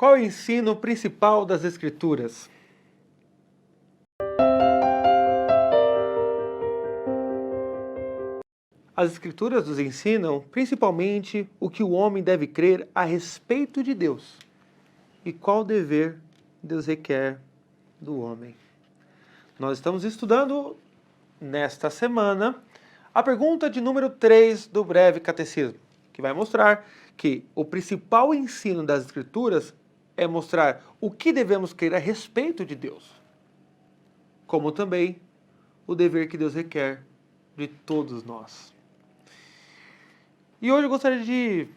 Qual é o ensino principal das Escrituras? As Escrituras nos ensinam principalmente o que o homem deve crer a respeito de Deus e qual dever Deus requer do homem. Nós estamos estudando nesta semana a pergunta de número 3 do breve catecismo, que vai mostrar que o principal ensino das Escrituras é mostrar o que devemos crer a respeito de Deus, como também o dever que Deus requer de todos nós. E hoje eu gostaria de,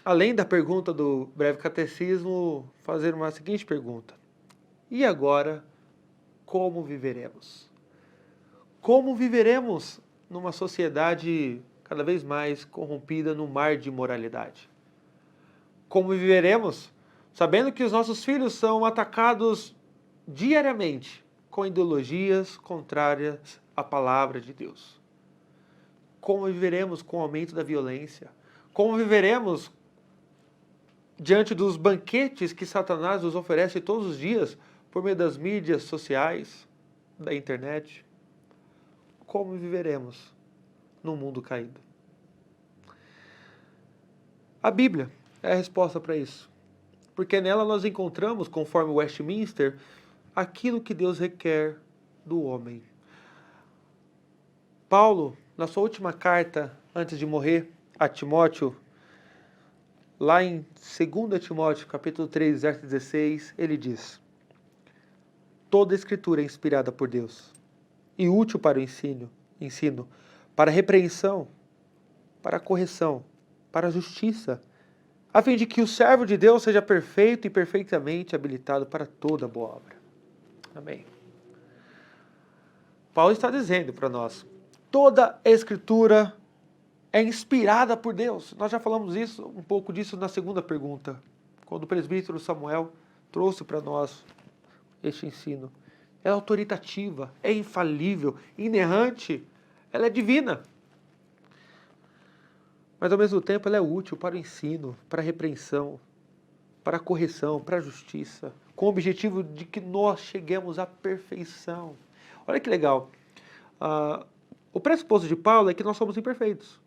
além da pergunta do breve catecismo, fazer uma seguinte pergunta. E agora, como viveremos? Como viveremos numa sociedade cada vez mais corrompida no mar de imoralidade? Como viveremos sabendo que os nossos filhos são atacados diariamente com ideologias contrárias à palavra de Deus? Como viveremos com o aumento da violência? Como viveremos diante dos banquetes que Satanás nos oferece todos os dias por meio das mídias sociais, da internet? Como viveremos num mundo caído? A Bíblia é a resposta para isso, porque nela nós encontramos, conforme Westminster, aquilo que Deus requer do homem. Paulo, na sua última carta, antes de morrer, a Timóteo, lá em 2 Timóteo, capítulo 3, verso 16, ele diz: toda a Escritura é inspirada por Deus e útil para o ensino, para a repreensão, para a correção, para a justiça, a fim de que o servo de Deus seja perfeito e perfeitamente habilitado para toda boa obra. Amém. Paulo está dizendo para nós, toda a Escritura é inspirada por Deus. Nós já falamos um pouco disso na segunda pergunta, quando o presbítero Samuel trouxe para nós este ensino. Ela é autoritativa, é infalível, inerrante, ela é divina. Mas ao mesmo tempo ela é útil para o ensino, para a repreensão, para a correção, para a justiça, com o objetivo de que nós cheguemos à perfeição. Olha que legal. O pressuposto de Paulo é que nós somos imperfeitos.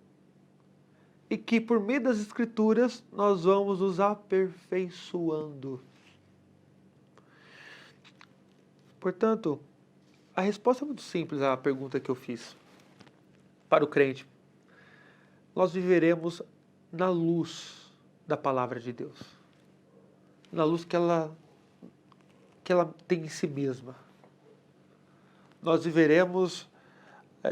E que por meio das Escrituras nós vamos nos aperfeiçoando. Portanto, a resposta é muito simples à pergunta que eu fiz. Para o crente, nós viveremos na luz da palavra de Deus. Na luz que ela tem em si mesma. Nós viveremos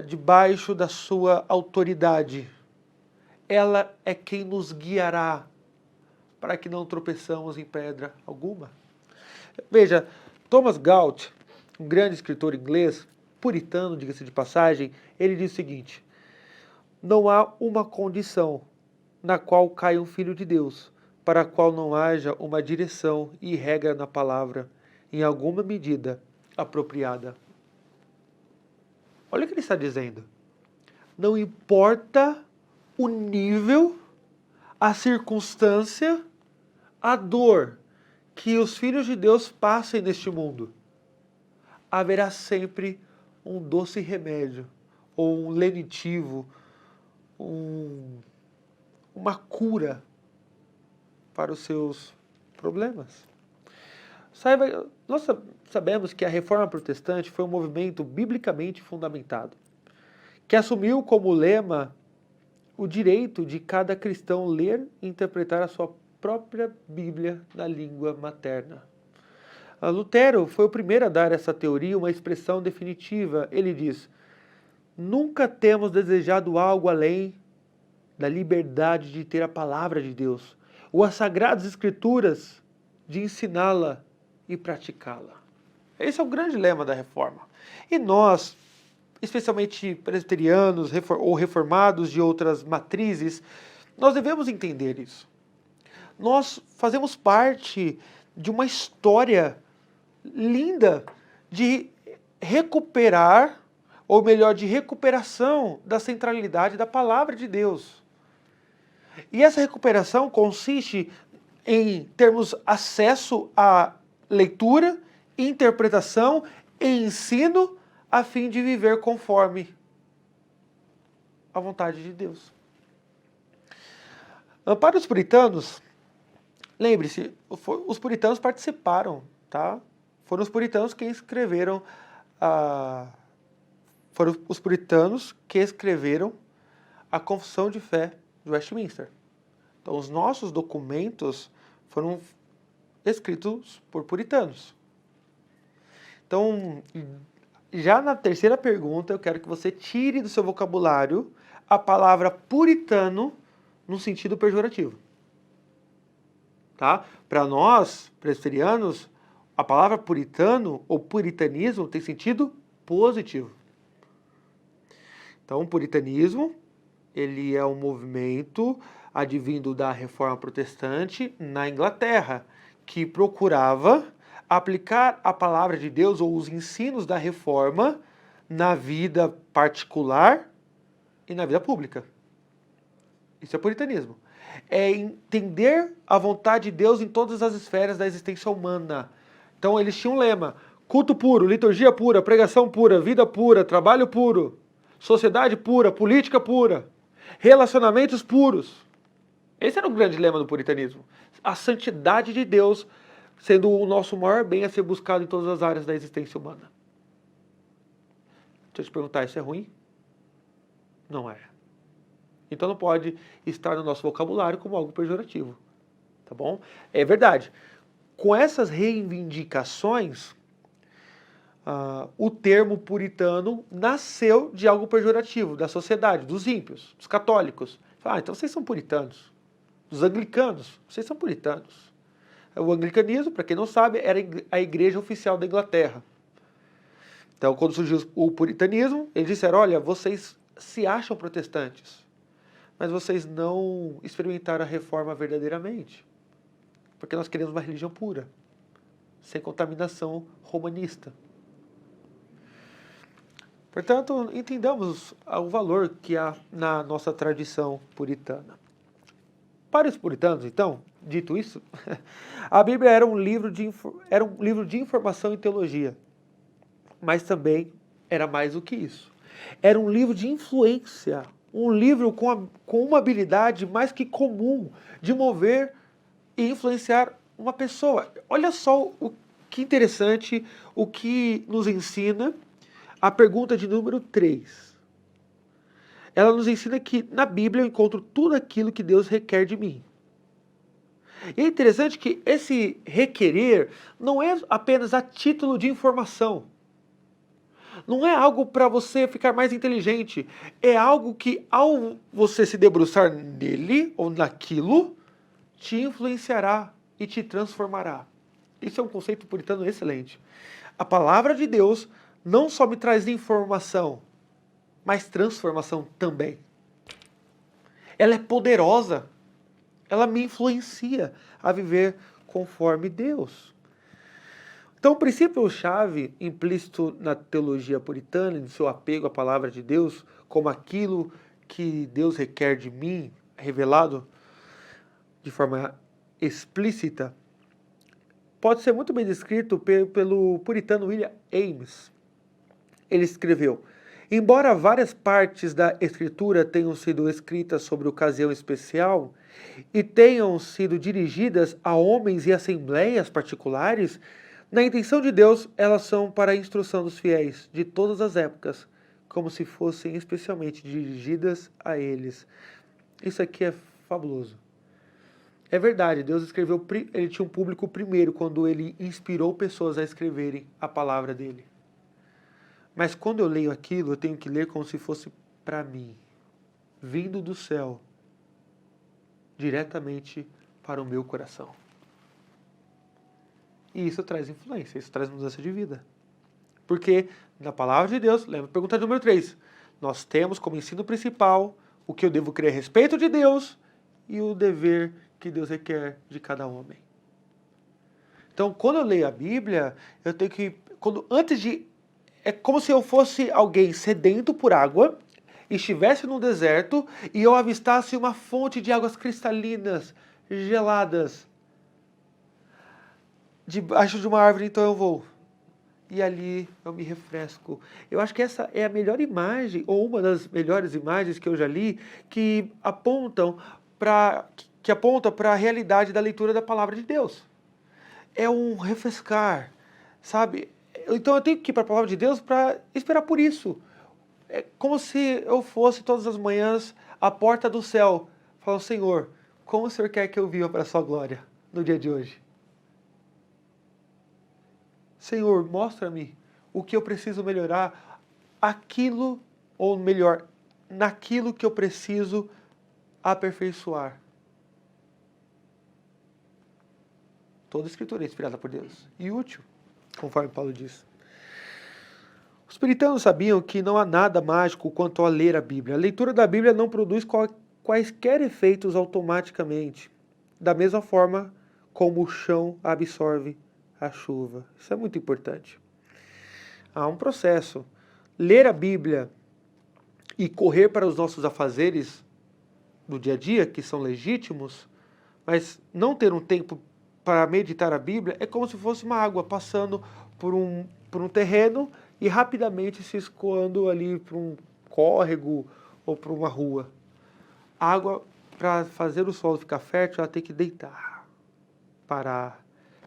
debaixo da sua autoridade. Ela é quem nos guiará para que não tropeçamos em pedra alguma. Veja, Thomas Galt, um grande escritor inglês, puritano, diga-se de passagem, ele diz o seguinte: não há uma condição na qual caia um filho de Deus, para a qual não haja uma direção e regra na palavra, em alguma medida apropriada. Olha o que ele está dizendo. Não importa o nível, a circunstância, a dor que os filhos de Deus passem neste mundo, haverá sempre um doce remédio, ou um lenitivo, uma cura para os seus problemas. Nós sabemos que a Reforma Protestante foi um movimento biblicamente fundamentado, que assumiu como lema o direito de cada cristão ler e interpretar a sua própria Bíblia na língua materna. Lutero foi o primeiro a dar a essa teoria uma expressão definitiva. Ele diz: nunca temos desejado algo além da liberdade de ter a palavra de Deus, ou as sagradas escrituras, de ensiná-la e praticá-la. Esse é o grande lema da reforma. E nós, especialmente presbiterianos ou reformados de outras matrizes, nós devemos entender isso. Nós fazemos parte de uma história linda de recuperar, ou melhor, de recuperação da centralidade da palavra de Deus. E essa recuperação consiste em termos acesso à leitura, interpretação e ensino a fim de viver conforme a vontade de Deus. Para os puritanos, lembre-se, os puritanos participaram, tá? Foram os puritanos que escreveram foram os puritanos que escreveram a Confissão de Fé de Westminster. Então, os nossos documentos foram escritos por puritanos. Então, já na terceira pergunta, eu quero que você tire do seu vocabulário a palavra puritano no sentido pejorativo. Tá? Para nós, presbiterianos, a palavra puritano ou puritanismo tem sentido positivo. Então, o puritanismo, ele é um movimento advindo da Reforma Protestante na Inglaterra, que procurava aplicar a palavra de Deus ou os ensinos da Reforma na vida particular e na vida pública. Isso é puritanismo. É entender a vontade de Deus em todas as esferas da existência humana. Então eles tinham um lema: culto puro, liturgia pura, pregação pura, vida pura, trabalho puro, sociedade pura, política pura, relacionamentos puros. Esse era o grande lema do puritanismo. A santidade de Deus sendo o nosso maior bem a ser buscado em todas as áreas da existência humana. Deixa eu te perguntar, isso é ruim? Não é. Então não pode estar no nosso vocabulário como algo pejorativo. Tá bom? É verdade. Com essas reivindicações, o termo puritano nasceu de algo pejorativo, da sociedade, dos ímpios, dos católicos. Então vocês são puritanos. Dos anglicanos, vocês são puritanos. O anglicanismo, para quem não sabe, era a igreja oficial da Inglaterra. Então, quando surgiu o puritanismo, eles disseram: olha, vocês se acham protestantes, mas vocês não experimentaram a reforma verdadeiramente, porque nós queremos uma religião pura, sem contaminação romanista. Portanto, entendamos o valor que há na nossa tradição puritana. Para os puritanos, então, dito isso, a Bíblia era um livro de informação e teologia, mas também era mais do que isso. Era um livro de influência, um livro com uma habilidade mais que comum de mover e influenciar uma pessoa. Olha só o que interessante, o que nos ensina a pergunta de número 3. Ela nos ensina que na Bíblia eu encontro tudo aquilo que Deus requer de mim. E é interessante que esse requerer não é apenas a título de informação. Não é algo para você ficar mais inteligente. É algo que, ao você se debruçar nele ou naquilo, te influenciará e te transformará. Isso é um conceito puritano excelente. A palavra de Deus não só me traz informação, mas transformação também. Ela é poderosa. Ela me influencia a viver conforme Deus. Então, o princípio-chave implícito na teologia puritana, de seu apego à palavra de Deus, como aquilo que Deus requer de mim, revelado de forma explícita, pode ser muito bem descrito pelo puritano William Ames. Ele escreveu: embora várias partes da Escritura tenham sido escritas sobre ocasião especial e tenham sido dirigidas a homens e assembleias particulares, na intenção de Deus elas são para a instrução dos fiéis de todas as épocas, como se fossem especialmente dirigidas a eles. Isso aqui é fabuloso. É verdade, Deus escreveu, ele tinha um público primeiro quando ele inspirou pessoas a escreverem a palavra dele. Mas quando eu leio aquilo, eu tenho que ler como se fosse para mim, vindo do céu, diretamente para o meu coração. E isso traz influência, isso traz mudança de vida. Porque na palavra de Deus, lembra a pergunta número 3, nós temos como ensino principal o que eu devo crer a respeito de Deus e o dever que Deus requer de cada homem. Então, quando eu leio a Bíblia, eu tenho que, é como se eu fosse alguém sedento por água, estivesse num deserto e eu avistasse uma fonte de águas cristalinas, geladas, debaixo de uma árvore, então eu vou. E ali eu me refresco. Eu acho que essa é a melhor imagem, ou uma das melhores imagens que eu já li, que aponta para a realidade da leitura da palavra de Deus. É um refrescar, sabe? Então eu tenho que ir para a palavra de Deus para esperar por isso. É como se eu fosse todas as manhãs à porta do céu, falando: Senhor, como o Senhor quer que eu viva para a sua glória no dia de hoje? Senhor, mostra-me o que eu preciso melhorar, aquilo, ou melhor, naquilo que eu preciso aperfeiçoar. Toda a Escritura é inspirada por Deus e útil, conforme Paulo diz. Os puritanos sabiam que não há nada mágico quanto a ler a Bíblia. A leitura da Bíblia não produz quaisquer efeitos automaticamente, da mesma forma como o chão absorve a chuva. Isso é muito importante. Há um processo. Ler a Bíblia e correr para os nossos afazeres do dia a dia, que são legítimos, mas não ter um tempo para meditar a Bíblia é como se fosse uma água passando por um terreno e rapidamente se escoando ali para um córrego ou para uma rua. A água, para fazer o solo ficar fértil, ela tem que deitar, parar,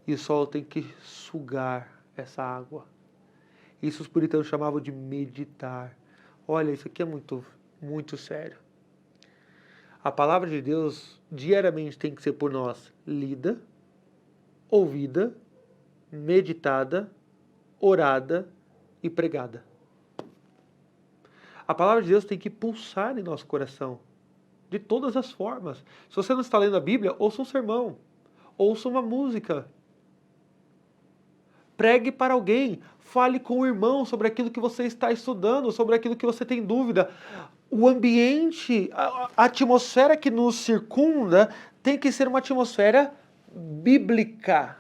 e o solo tem que sugar essa água. Isso os puritanos chamavam de meditar. Olha, isso aqui é muito, muito sério. A palavra de Deus diariamente tem que ser por nós lida, ouvida, meditada, orada e pregada. A palavra de Deus tem que pulsar em nosso coração, de todas as formas. Se você não está lendo a Bíblia, ouça um sermão, ouça uma música. Pregue para alguém, fale com o irmão sobre aquilo que você está estudando, sobre aquilo que você tem dúvida. O ambiente, a atmosfera que nos circunda tem que ser uma atmosfera bíblica.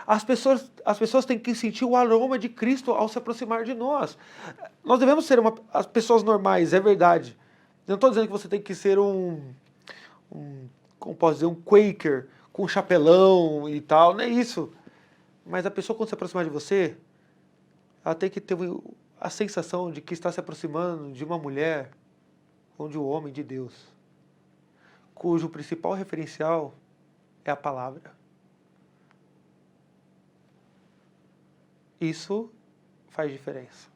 As pessoas têm que sentir o aroma de Cristo ao se aproximar de nós. Nós devemos ser as pessoas normais, é verdade. Eu não estou dizendo que você tem que ser como posso dizer, um Quaker, com chapelão e tal, não é isso. Mas a pessoa, quando se aproximar de você, ela tem que ter a sensação de que está se aproximando de uma mulher ou de um homem de Deus, cujo principal referencial é a palavra. Isso faz diferença.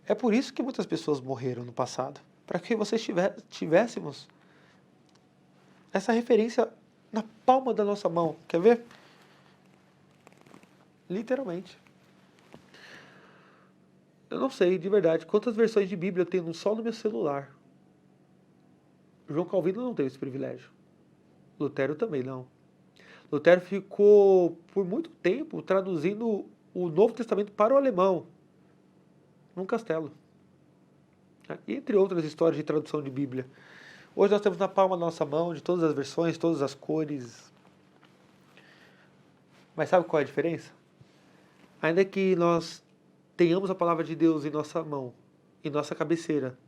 É por isso que muitas pessoas morreram no passado, para que vocês tivéssemos essa referência na palma da nossa mão. Quer ver? Literalmente. Eu não sei, de verdade, quantas versões de Bíblia eu tenho só no meu celular. João Calvino não teve esse privilégio. Lutero também não. Lutero ficou por muito tempo traduzindo o Novo Testamento para o alemão, num castelo. Entre outras histórias de tradução de Bíblia. Hoje nós temos na palma da nossa mão, de todas as versões, todas as cores. Mas sabe qual é a diferença? Ainda que nós tenhamos a palavra de Deus em nossa mão, em nossa cabeceira,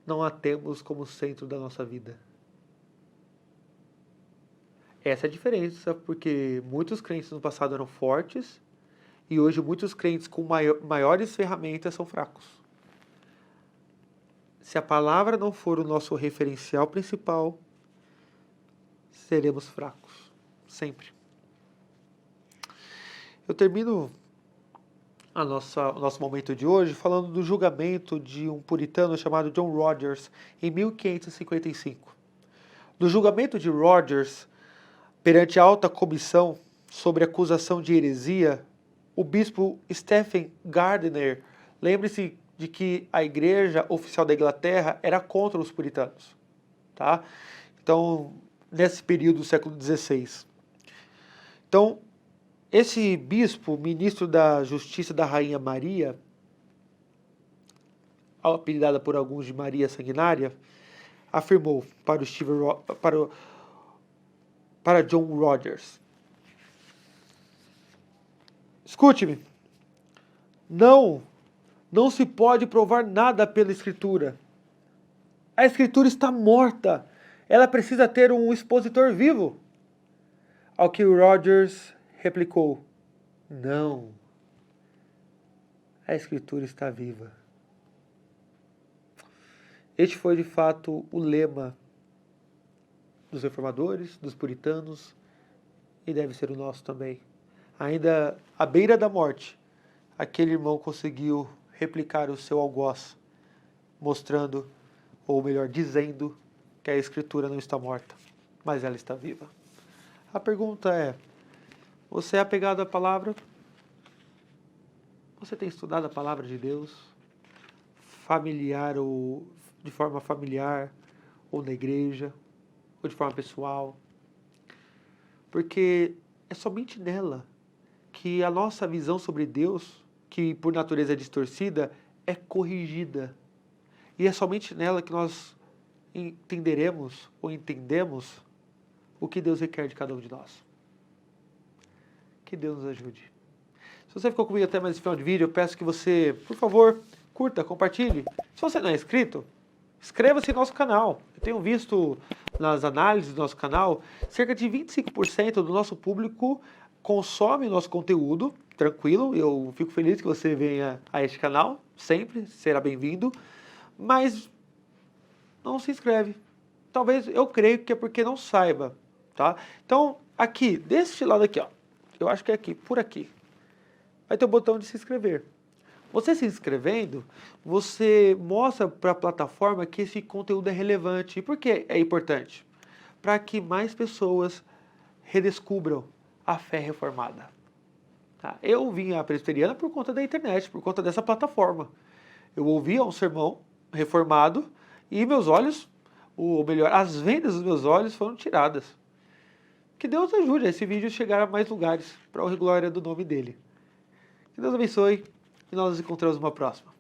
não a temos como centro da nossa vida. Essa é a diferença, porque muitos crentes no passado eram fortes e hoje muitos crentes com maiores ferramentas são fracos. Se a palavra não for o nosso referencial principal, seremos fracos, sempre. Eu termino o nosso momento de hoje falando do julgamento de um puritano chamado John Rogers, em 1555. Do julgamento de Rogers, perante a alta comissão sobre acusação de heresia, o bispo Stephen Gardiner, lembre-se de que a igreja oficial da Inglaterra era contra os puritanos. Tá? Então, nesse período do século XVI. Então, esse bispo, ministro da Justiça da Rainha Maria, apelidada por alguns de Maria Sanguinária, afirmou para John Rogers: escute-me, não se pode provar nada pela Escritura. A Escritura está morta. Ela precisa ter um expositor vivo. Ao que o Rogers replicou: não, a Escritura está viva. Este foi de fato o lema dos reformadores, dos puritanos, e deve ser o nosso também. Ainda à beira da morte, aquele irmão conseguiu replicar o seu algoz, mostrando, ou melhor, dizendo que a Escritura não está morta, mas ela está viva. A pergunta é: você é apegado à palavra? Você tem estudado a palavra de Deus? Familiar ou de forma familiar, ou na igreja, ou de forma pessoal? Porque é somente nela que a nossa visão sobre Deus, que por natureza é distorcida, é corrigida. E é somente nela que nós entenderemos ou entendemos o que Deus requer de cada um de nós. Que Deus nos ajude. Se você ficou comigo até mais esse final de vídeo, eu peço que você, por favor, curta, compartilhe. Se você não é inscrito, inscreva-se no nosso canal. Eu tenho visto nas análises do nosso canal, cerca de 25% do nosso público consome o nosso conteúdo, tranquilo. Eu fico feliz que você venha a este canal, sempre, será bem-vindo. Mas não se inscreve. Talvez, eu creio que é porque não saiba, tá? Então, aqui, deste lado aqui, ó, eu acho que é aqui, por aqui, vai ter o botão de se inscrever. Você se inscrevendo, você mostra para a plataforma que esse conteúdo é relevante. E por que é importante? Para que mais pessoas redescubram a fé reformada. Tá? Eu vim à presbiteriana por conta da internet, por conta dessa plataforma. Eu ouvia um sermão reformado e meus olhos, ou melhor, as vendas dos meus olhos foram tiradas. Que Deus ajude a esse vídeo a chegar a mais lugares, para a glória do nome dele. Que Deus abençoe e nós nos encontramos numa próxima.